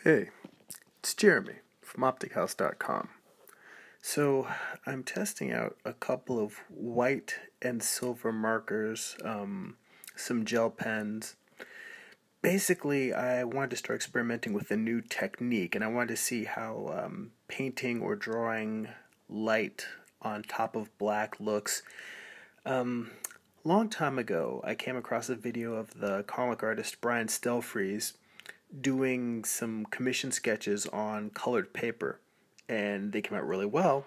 Hey, it's Jeremy from OpticHouse.com. So, I'm testing out a couple of white and silver markers, some gel pens. Basically, I wanted to start experimenting with a new technique, and I wanted to see how painting or drawing light on top of black looks. Long time ago, I came across a video of the comic artist Brian Stelfreeze doing some commission sketches on colored paper, and they came out really well.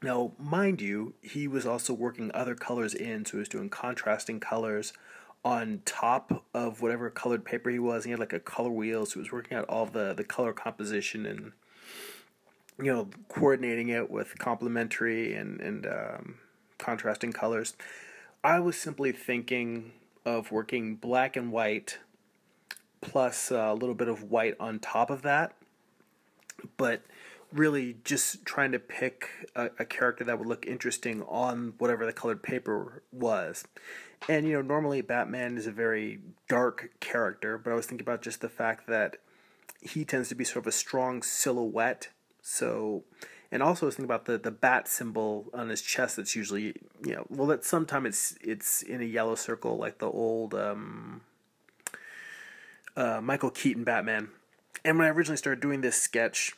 Now, mind you, he was also working other colors in, so he was doing contrasting colors on top of whatever colored paper he was. He had like a color wheel, so he was working out all the color composition and, coordinating it with complementary and contrasting colors. I was simply thinking of working black and white plus a little bit of white on top of that, but really just trying to pick a character that would look interesting on whatever the colored paper was. And, normally Batman is a very dark character, but I was thinking about just the fact that he tends to be sort of a strong silhouette. So, and also I was thinking about the bat symbol on his chest that's usually, that sometimes it's in a yellow circle like the old Michael Keaton Batman. And when I originally started doing this sketch,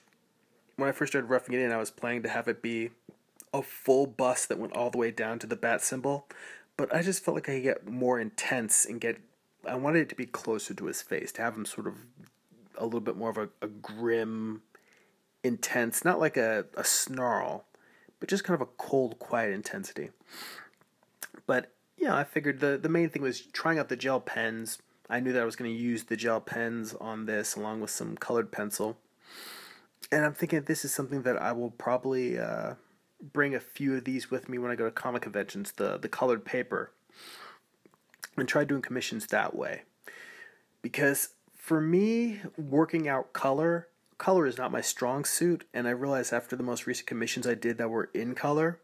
when I first started roughing it in, I was planning to have it be a full bust that went all the way down to the bat symbol. But I just felt like I could get more intense and I wanted it to be closer to his face, to have him sort of a little bit more of a grim, intense, not like a snarl, but just kind of a cold, quiet intensity. But, I figured the main thing was trying out the gel pens. I knew that I was going to use the gel pens on this along with some colored pencil. And I'm thinking this is something that I will probably bring a few of these with me when I go to comic conventions, the colored paper, and try doing commissions that way. Because for me, working out color is not my strong suit, and I realized after the most recent commissions I did that were in color,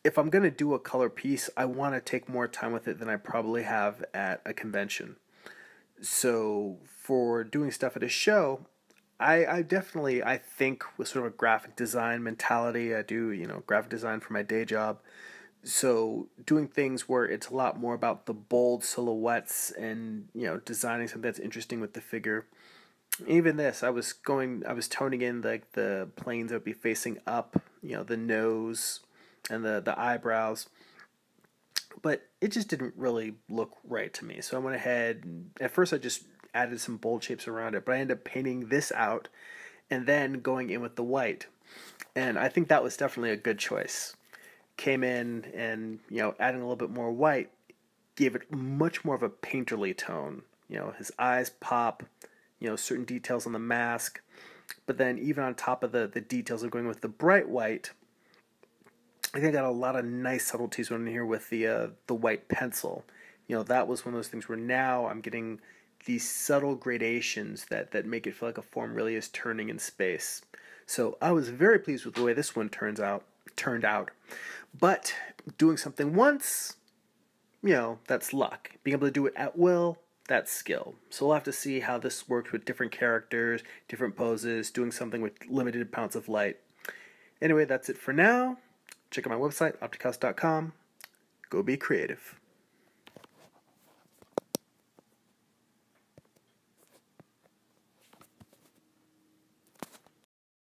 if I'm going to do a color piece, I want to take more time with it than I probably have at a convention. So for doing stuff at a show, I definitely, I think with sort of a graphic design mentality. I do, graphic design for my day job. So doing things where it's a lot more about the bold silhouettes and, designing something that's interesting with the figure. Even this, I was toning in like the planes that would be facing up, the nose and the eyebrows. But it just didn't really look right to me. So I went ahead and at first I just added some bold shapes around it, but I ended up painting this out and then going in with the white. And I think that was definitely a good choice. Came in and, adding a little bit more white gave it much more of a painterly tone. His eyes pop, certain details on the mask. But then even on top of the details of going with the bright white, I think I got a lot of nice subtleties in here with the white pencil. That was one of those things where now I'm getting these subtle gradations that make it feel like a form really is turning in space. So I was very pleased with the way this one turned out. But doing something once, that's luck. Being able to do it at will, that's skill. So we'll have to see how this works with different characters, different poses, doing something with limited amounts of light. Anyway, that's it for now. Check out my website, optichouse.com. Go be creative.